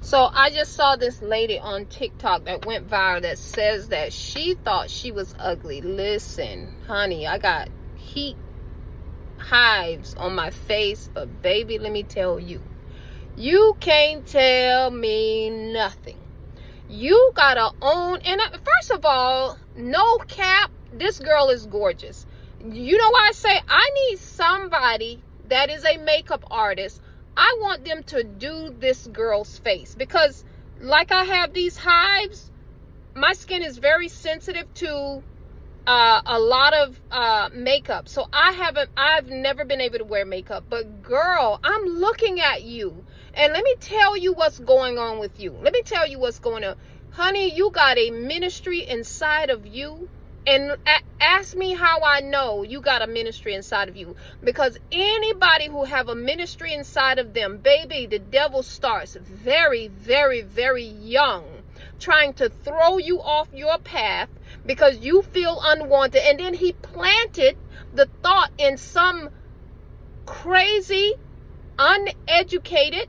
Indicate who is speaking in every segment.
Speaker 1: So I just saw this lady on TikTok that went viral that says that she thought she was ugly. Listen, honey, I got heat hives on my face, but baby, let me tell you, you can't tell me nothing. You gotta own, and first of all, no cap, this girl is gorgeous. You know why I say I need somebody that is a makeup artist. I want them to do this girl's face, because like I have these hives, my skin is very sensitive to a lot of makeup. So I've never been able to wear makeup. But girl, I'm looking at you, and let me tell you what's going on with you. Let me tell you what's going on. Honey, you got a ministry inside of you. And ask me how I know you got a ministry inside of you. Because anybody who have a ministry inside of them, baby, the devil starts very, very, very young, trying to throw you off your path because you feel unwanted. And then he planted the thought in some crazy, uneducated,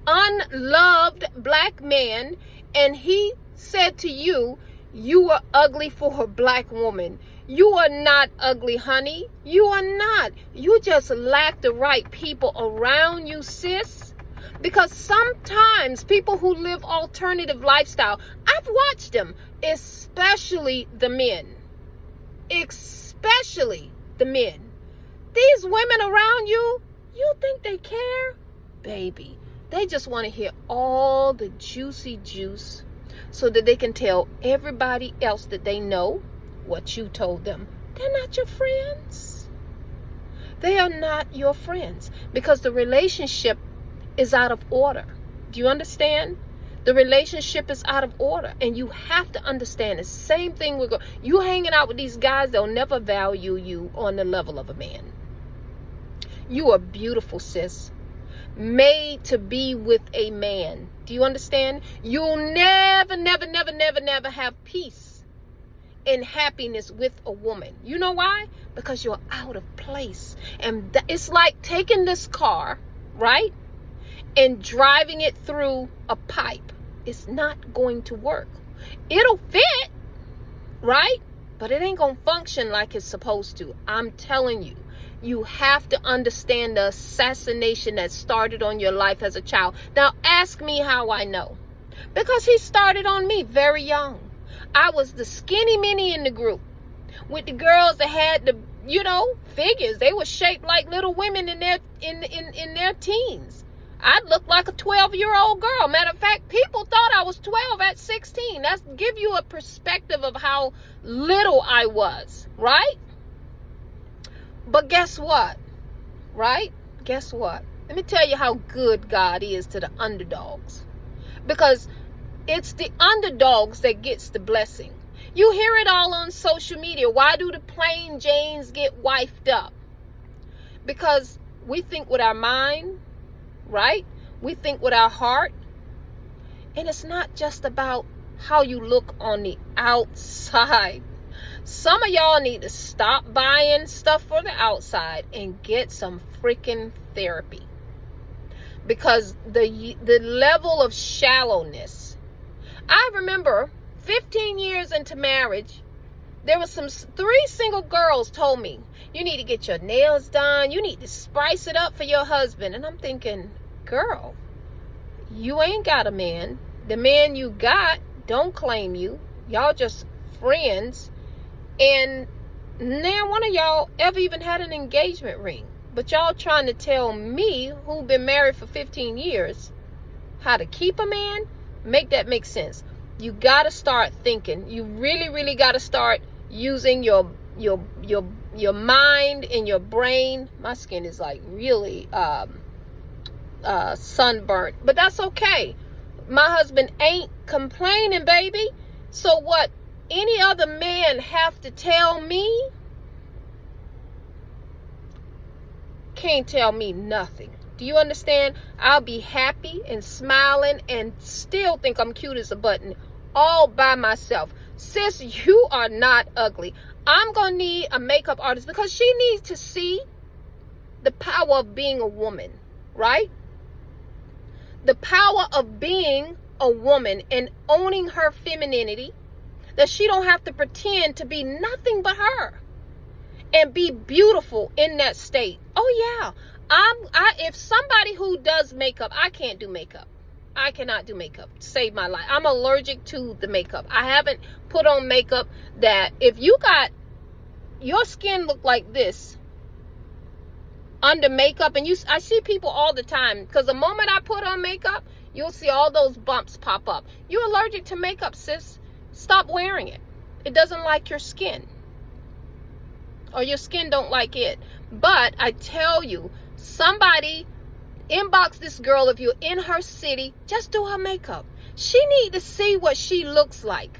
Speaker 1: unloved black man, and he said to you, you are ugly for a black woman. You are not ugly, honey. You are not. You just lack the right people around you, sis. Because sometimes people who live alternative lifestyle, I've watched them, especially the men. Especially the men. These women around you, you think they care? Baby, they just want to hear all the juicy juice, so that they can tell everybody else that they know what you told them. They're not your friends. They are not your friends, because the relationship is out of order. Do you understand? The relationship is out of order, and you have to understand the same thing. You hanging out with these guys, they'll never value you on the level of a man. You are beautiful, sis. Made to be with a man. Do you understand? You'll never, never, never, never, never have peace and happiness with a woman. You know why? Because you're out of place. And it's like taking this car, right, and driving it through a pipe. It's not going to work. It'll fit, right? But it ain't gonna function like it's supposed to. I'm telling you. You have to understand the assassination that started on your life as a child. Now, ask me how I know. Because he started on me very young. I was the skinny mini in the group, with the girls that had the, figures. They were shaped like little women in their teens. I looked like a 12-year-old girl. Matter of fact, people thought I was 12 at 16. That's give you a perspective of how little I was, right? But guess what? Right? Guess what? Let me tell you how good God is to the underdogs. Because it's the underdogs that gets the blessing. You hear it all on social media. Why do the plain Janes get wifed up? Because we think with our mind, right? We think with our heart. And it's not just about how you look on the outside. Some of y'all need to stop buying stuff for the outside and get some freaking therapy. Because the level of shallowness. I remember 15 years into marriage, there was 3 single girls told me, you need to get your nails done. You need to spice it up for your husband. And I'm thinking, girl, you ain't got a man. The man you got don't claim you. Y'all just friends. And neither one of y'all ever even had an engagement ring. But y'all trying to tell me, who've been married for 15 years, how to keep a man? Make that make sense. You got to start thinking. You really, really got to start using your mind and your brain. My skin is like really sunburnt. But that's okay. My husband ain't complaining, baby. So what? Any other man have to tell me? Can't tell me nothing. Do you understand? I'll be happy and smiling and still think I'm cute as a button all by myself. Sis, you are not ugly. I'm going to need a makeup artist because she needs to see the power of being a woman, right? the power of being a woman and owning her femininity, that she don't have to pretend to be nothing but her and be beautiful in that state. Oh yeah, if somebody who does makeup, I can't do makeup. I cannot do makeup. Save my life. I'm allergic to the makeup. I haven't put on makeup that if you got your skin look like this under makeup, and I see people all the time, because the moment I put on makeup, you'll see all those bumps pop up. You're allergic to makeup, sis. Stop wearing it. It doesn't like your skin, or your skin don't like it. But I tell you, somebody inbox this girl if you're in her city. Just do her makeup. She need to see what she looks like,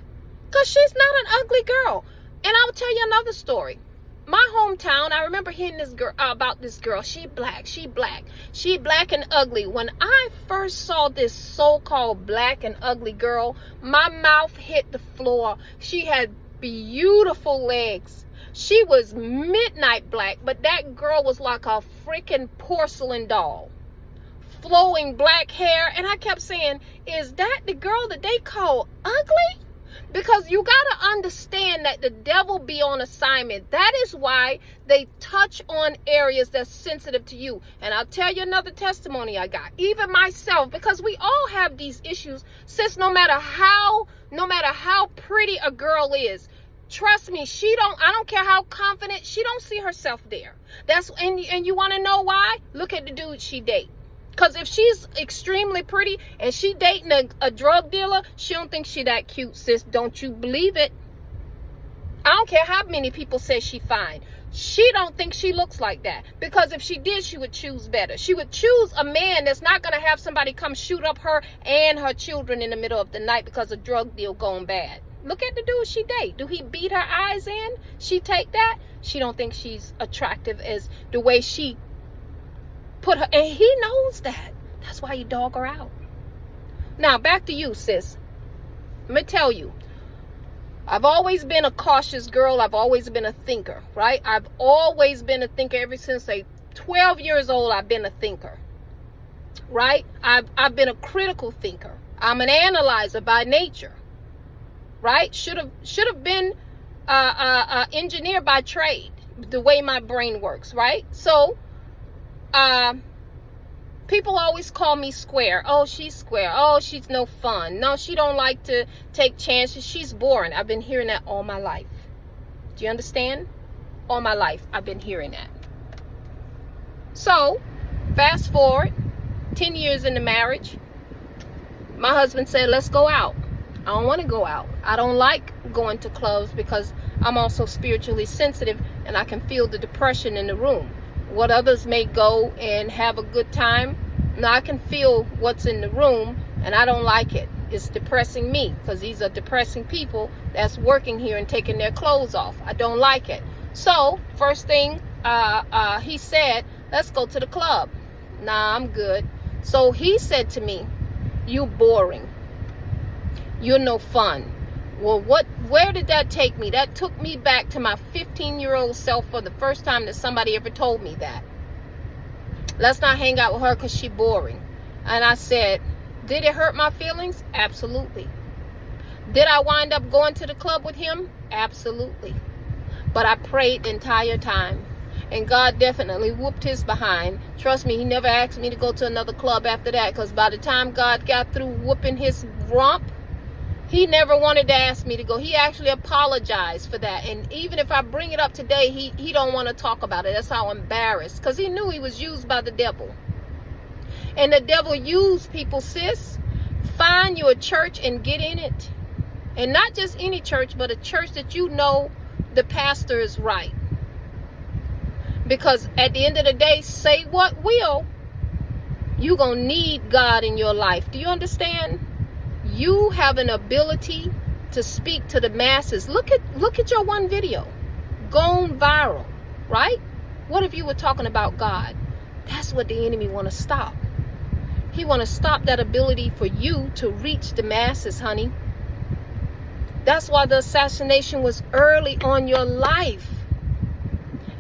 Speaker 1: because she's not an ugly girl. And I'll tell you another story. My hometown, I remember hearing this girl about this girl. She black and ugly. When I first saw this so-called black and ugly girl, my mouth hit the floor. She had beautiful legs. She was midnight black, but that girl was like a freaking porcelain doll. Flowing black hair. And I kept saying, is that the girl that they call ugly? Because you got to understand that the devil be on assignment. That is why they touch on areas that's sensitive to you. And I'll tell you another testimony I got. Even myself, because we all have these issues. Sis, no matter how pretty a girl is, trust me, I don't care how confident, she don't see herself there. And you want to know why? Look at the dude she date. Because if she's extremely pretty and she dating a drug dealer, she don't think she that cute, sis. Don't you believe it? I don't care how many people say she fine. She don't think she looks like that. Because if she did, she would choose better. She would choose a man that's not going to have somebody come shoot up her and her children in the middle of the night because a drug deal going bad. Look at the dude she date. Do he beat her eyes in? She take that? She don't think she's attractive as the way she put her, and he knows that. That's why he dog her out. Now back to you, sis. Let me tell you, I've always been a cautious girl. I've always been a thinker, right? I've always been a thinker. Ever since 12 years old, I've been a thinker, right? I've been a critical thinker. I'm an analyzer by nature, right? Should have been a engineer by trade, the way my brain works, right? So people always call me square. Oh, she's square. Oh, she's no fun. No, she don't like to take chances. She's boring. I've been hearing that all my life. Do you understand? All my life, I've been hearing that. So, fast forward, 10 years into marriage, my husband said, let's go out. I don't want to go out. I don't like going to clubs because I'm also spiritually sensitive and I can feel the depression in the room. What others may go and have a good time, now I can feel what's in the room and I don't like it. It's depressing me because these are depressing people that's working here and taking their clothes off. I don't like it. So first thing he said, let's go to the club. Nah, I'm good. So he said to me, you boring. You're no fun. Well, where did that take me? That took me back to my 15-year-old self for the first time that somebody ever told me that. Let's not hang out with her because she's boring. And I said, did it hurt my feelings? Absolutely. Did I wind up going to the club with him? Absolutely. But I prayed the entire time. And God definitely whooped his behind. Trust me, he never asked me to go to another club after that, because by the time God got through whooping his rump, he never wanted to ask me to go. He actually apologized for that. And even if I bring it up today, he don't want to talk about it. That's how embarrassed. Because he knew he was used by the devil. And the devil used people, sis. Find you a church and get in it. And not just any church, but a church that you know the pastor is right. Because at the end of the day, say what will, you're going to need God in your life. Do you understand? You have an ability to speak to the masses. Look at your one video. Gone viral, right? What if you were talking about God? That's what the enemy want to stop. He want to stop that ability for you to reach the masses, honey. That's why the assassination was early on your life.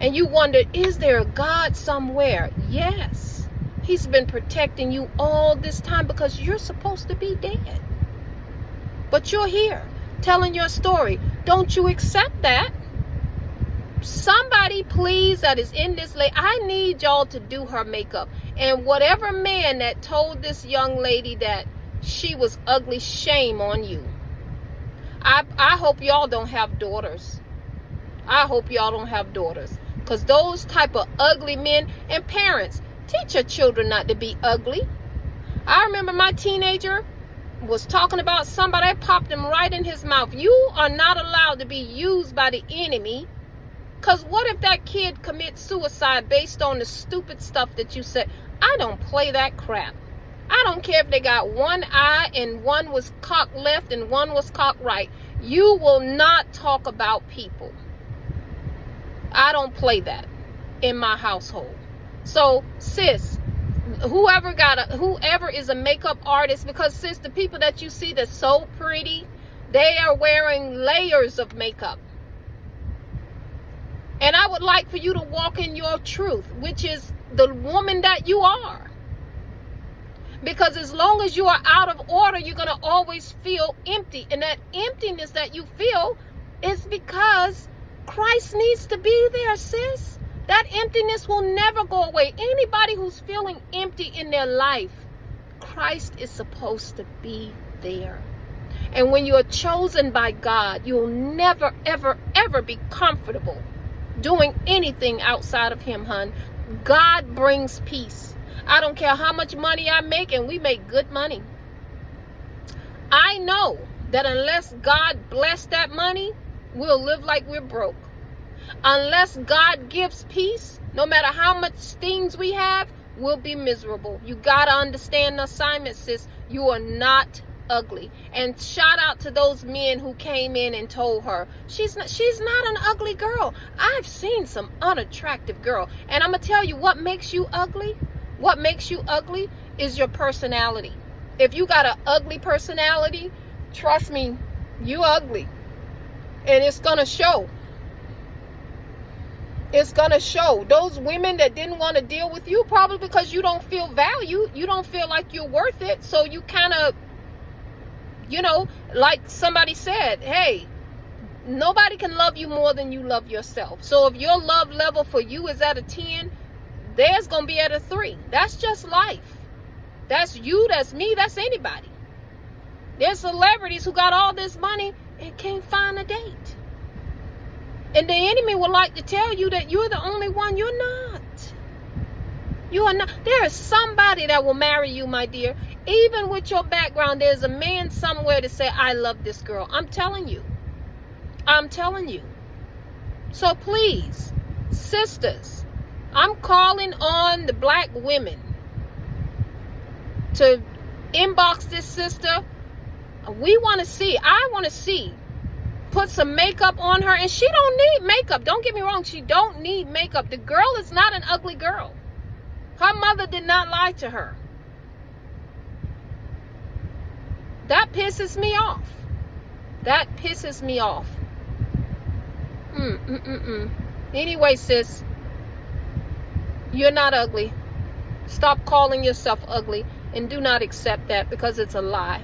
Speaker 1: And you wondered, is there a God somewhere? Yes. He's been protecting you all this time because you're supposed to be dead. But you're here telling your story. Don't you accept that? Somebody please that is in this lady, I need y'all to do her makeup. And whatever man that told this young lady that she was ugly, shame on you. I hope y'all don't have daughters. I hope y'all don't have daughters. Because those type of ugly men, and parents, teach your children not to be ugly. I remember my teenager was talking about somebody, that popped him right in his mouth. You are not allowed to be used by the enemy. Because what if that kid commits suicide based on the stupid stuff that you said? I don't play that crap. I don't care if they got one eye and one was cocked left and one was cocked right. You will not talk about people. I don't play that in my household. So, sis, whoever is a makeup artist, because sis, the people that you see that's so pretty, they are wearing layers of makeup. And I would like for you to walk in your truth, which is the woman that you are. Because as long as you are out of order, you're going to always feel empty. And that emptiness that you feel is because Christ needs to be there, sis. That emptiness will never go away. Anybody who's feeling empty in their life, Christ is supposed to be there. And when you're chosen by God, you'll never, ever, ever be comfortable doing anything outside of him, hun. God brings peace. I don't care how much money I make, and we make good money. I know that unless God bless that money, we'll live like we're broke. Unless God gives peace, no matter how much things we have, we'll be miserable. You gotta understand the assignment, sis. You are not ugly. And shout out to those men who came in and told her she's not an ugly girl. I've seen some unattractive girl, and I'm gonna tell you what makes you ugly. What makes you ugly is your personality. If you got an ugly personality, trust me, you ugly, and it's gonna show. It's gonna show. Those women that didn't want to deal with you, probably because you don't feel valued, you don't feel like you're worth it, so you kind of, you know, like somebody said, hey, nobody can love you more than you love yourself. So if your love level for you is at a 10, theirs gonna be at a 3. That's just life. That's you, that's me, that's anybody. There's celebrities who got all this money and can't find a date. And the enemy would like to tell you that you're the only one. You're not. You are not. There is somebody that will marry you, my dear. Even with your background, there's a man somewhere to say, I love this girl. I'm telling you. I'm telling you. So please, sisters, I'm calling on the black women to inbox this sister. We want to see. I want to see. Put some makeup on her, and she don't need makeup. Don't get me wrong. She don't need makeup. The girl is not an ugly girl. Her mother did not lie to her. That pisses me off. That pisses me off. Anyway, sis, you're not ugly. Stop calling yourself ugly, and do not accept that, because it's a lie.